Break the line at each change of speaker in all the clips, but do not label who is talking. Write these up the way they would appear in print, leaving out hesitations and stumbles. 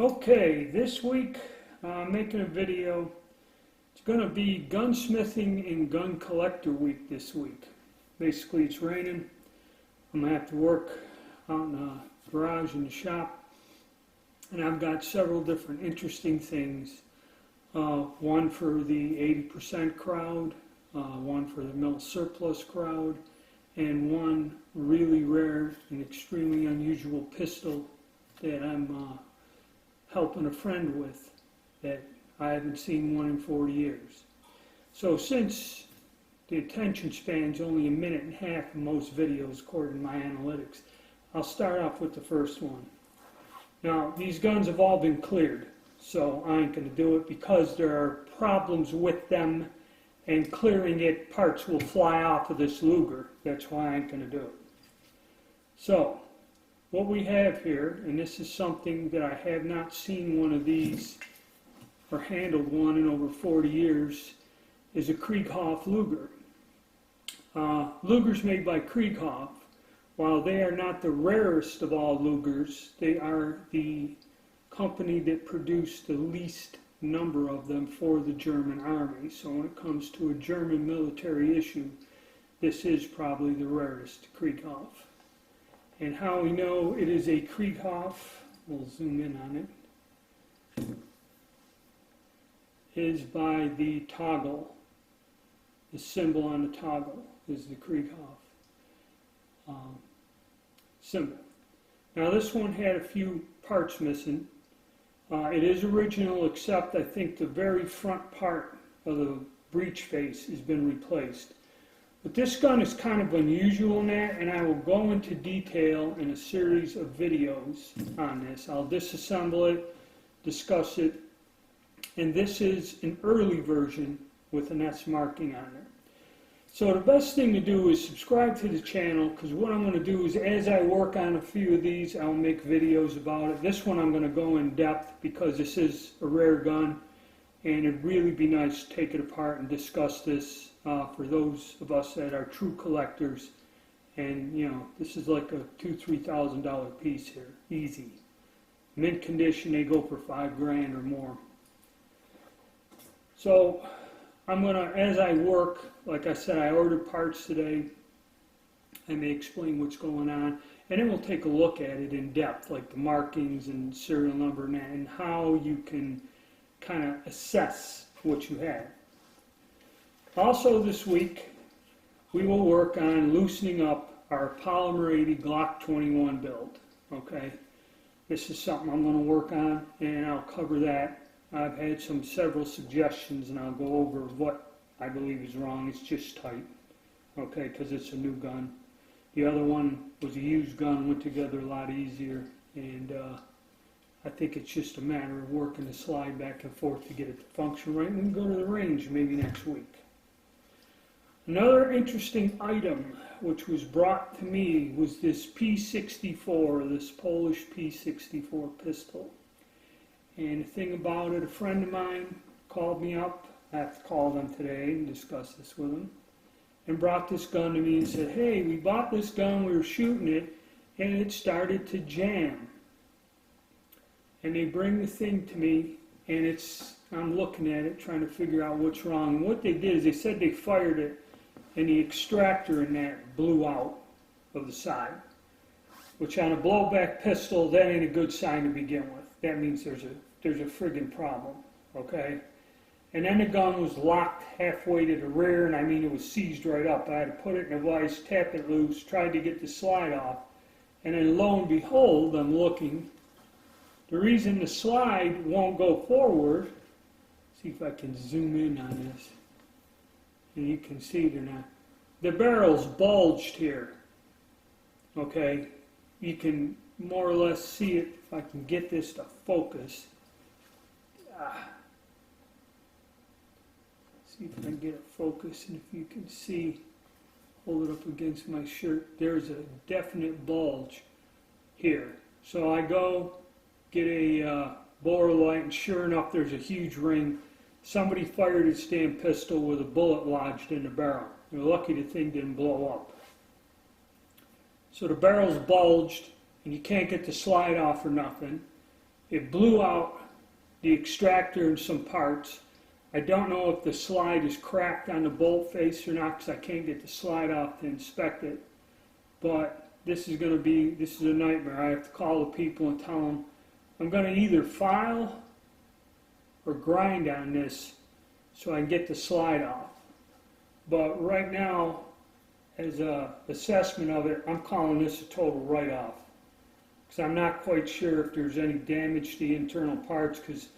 Okay, this week I'm making a video. It's going to be gunsmithing and gun collector week this week. Basically, it's raining. I'm going to have to work out in the garage in the shop. And I've got several different interesting things. One for the 80% crowd, one for the mill surplus crowd, and one really rare and extremely unusual pistol that I'm helping a friend with that I haven't seen one in 40 years. So since the attention span's only a minute and a half in most videos according to my analytics, I'll start off with the first one. Now, these guns have all been cleared, so I ain't going to do it because there are problems with them, and clearing it, parts will fly off of this Luger. That's why I ain't going to do it. So, what we have here, and this is something that I have not seen one of these or handled one in over 40 years, is a Krieghoff Luger. Lugers made by Krieghoff. While they are not the rarest of all Lugers, they are the company that produced the least number of them for the German army. So when it comes to a German military issue, this is probably the rarest Krieghoff. And how we know it is a Krieghoff, we'll zoom in on it, is by the toggle. The symbol on the toggle is the Krieghoff symbol. Now this one had a few parts missing. It is original, except I think the very front part of the breech face has been replaced. But this gun is kind of unusual in that, and I will go into detail in a series of videos on this. I'll disassemble it, discuss it, and this is an early version with an S marking on it. So the best thing to do is subscribe to the channel, because what I'm going to do is, as I work on a few of these, I'll make videos about it. This one I'm going to go in depth because this is a rare gun, and it'd really be nice to take it apart and discuss this for those of us that are true collectors. And you know, this is like a $2,000–3,000 piece here, easy. Mint condition, they go for $5 grand or more. So I'm gonna, as I work, like I said, I ordered parts today. I may explain what's going on, and then we'll take a look at it in depth, like the markings and serial number and how you can kind of assess what you have. Also this week, we will work on loosening up our Polymer 80 Glock 21 build. Okay, this is something I'm going to work on, and I'll cover that. I've had several suggestions, and I'll go over what I believe is wrong. It's just tight, okay, because it's a new gun. The other one was a used gun, went together a lot easier, and I think it's just a matter of working the slide back and forth to get it to function right, and we can go to the range maybe next week. Another interesting item which was brought to me was this P64, this Polish P64 pistol. And the thing about it, a friend of mine called me up. I have to call them today and discuss this with them. And brought this gun to me and said, hey, we bought this gun, we were shooting it, and it started to jam. And they bring the thing to me, and I'm looking at it, trying to figure out what's wrong. And what they did is they said they fired it, and the extractor in that blew out of the side. Which on a blowback pistol, that ain't a good sign to begin with. That means there's a friggin' problem, okay? And then the gun was locked halfway to the rear, and I mean it was seized right up. I had to put it in a vise, tap it loose, tried to get the slide off, and then lo and behold, I'm looking. The reason the slide won't go forward, see if I can zoom in on this, and you can see it or not. The barrel's bulged here, okay? You can more or less see it if I can get this to focus. See if I can get it focused, and if you can see, hold it up against my shirt, there's a definite bulge here. So I go get a bore light, and sure enough there's a huge ring. Somebody fired its damn pistol with a bullet lodged in the barrel. They're lucky the thing didn't blow up. So the barrel's bulged, and you can't get the slide off or nothing. it blew out the extractor and some parts. I don't know if the slide is cracked on the bolt face or not, because I can't get the slide off to inspect it. But this is a nightmare. I have to call the people and tell them I'm going to either file or grind on this so I can get the slide off. But right now, as an assessment of it, I'm calling this a total write-off, because I'm not quite sure if there's any damage to the internal parts, because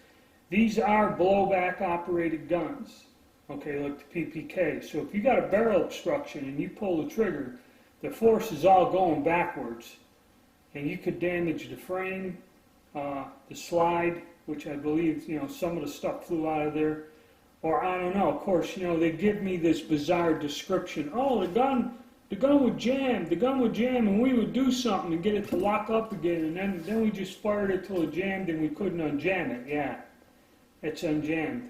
these are blowback operated guns, okay, like the PPK. So if you got a barrel obstruction and you pull the trigger, the force is all going backwards, and you could damage the frame, the slide, which I believe, some of the stuff flew out of there. Or I don't know, of course, they give me this bizarre description. Oh, the gun would jam, and we would do something and get it to lock up again, and then we just fired it till it jammed and we couldn't unjam it. Yeah, it's unjammed.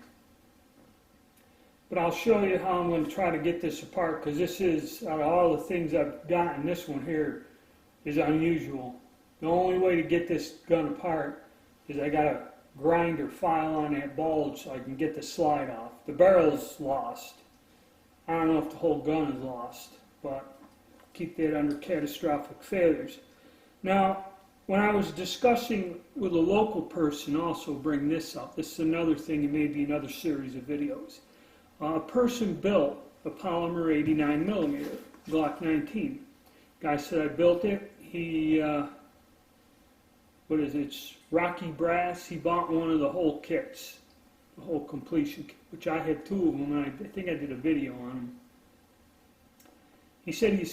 But I'll show you how I'm going to try to get this apart, because this is, out of all the things I've gotten, this one here is unusual. The only way to get this gun apart is I got to grind or file on that bulge so I can get the slide off. The barrel's lost. I don't know if the whole gun is lost, but keep that under catastrophic failures. Now, when I was discussing with a local person, also bring this up. This is another thing, and maybe another series of videos. A person built a polymer 89mm Glock 19. Guy said, I built it. He it's Rocky Brass. He bought one of the whole kits, the whole completion kit, which I had two of them, and I think I did a video on them. He said he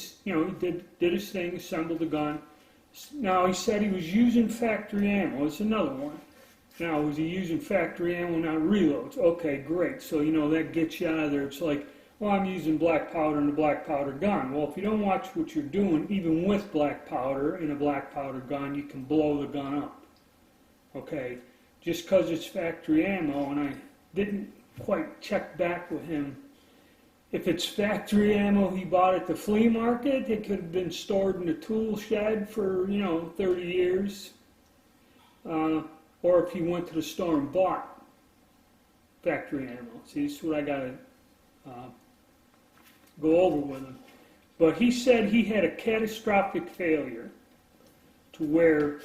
did his thing, assembled the gun. Now he said he was using factory ammo. It's another one. Now, was he using factory ammo, not reloads? Okay, great. So, that gets you out of there. It's like, well, I'm using black powder in a black powder gun. Well, if you don't watch what you're doing, even with black powder in a black powder gun, you can blow the gun up. Okay, just because it's factory ammo, and I didn't quite check back with him. If it's factory ammo he bought at the flea market, it could have been stored in a tool shed for, 30 years. Or if he went to the store and bought factory ammo. See, this is what I got to go over with him. But he said he had a catastrophic failure, to where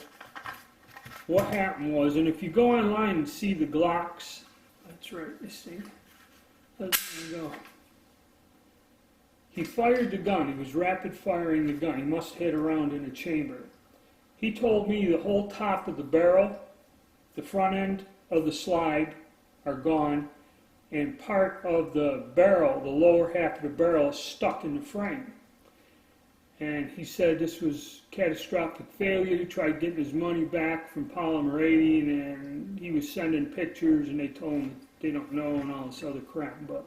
what happened was, and if you go online and see the Glocks, that's right, this thing, there you go. He fired the gun. He was rapid firing the gun. He must hit around in a chamber. He told me the whole top of the barrel, the front end of the slide are gone, and part of the barrel, the lower half of the barrel, is stuck in the frame. And he said this was catastrophic failure. He tried getting his money back from Polymer 80, and he was sending pictures, and they told him they don't know and all this other crap. But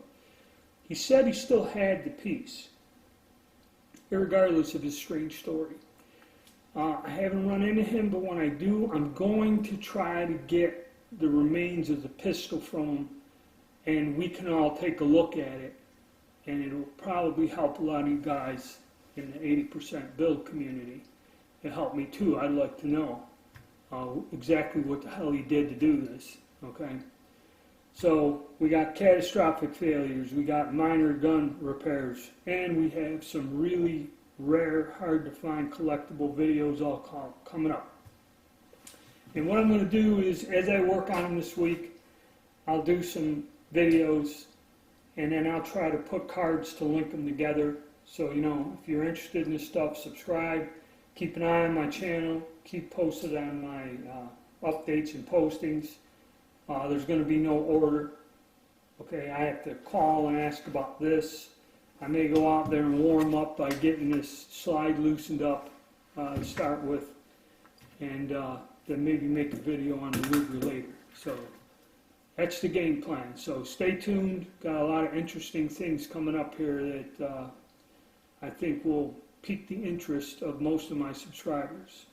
he said he still had the piece, irregardless of his strange story. I haven't run into him, but when I do, I'm going to try to get the remains of the pistol from him, and we can all take a look at it, and it'll probably help a lot of you guys in the 80% build community. It helped me too. I'd like to know exactly what the hell he did to do this, okay? So we got catastrophic failures, we got minor gun repairs, and we have some really rare, hard to find collectible videos all coming up. And what I'm going to do is, as I work on them this week, I'll do some videos, and then I'll try to put cards to link them together. So, if you're interested in this stuff, subscribe, keep an eye on my channel, keep posted on my updates and postings. There's going to be no order. Okay, I have to call and ask about this. I may go out there and warm up by getting this slide loosened up to start with, and then maybe make a video on the Luger later. So that's the game plan. So stay tuned. Got a lot of interesting things coming up here that I think will pique the interest of most of my subscribers.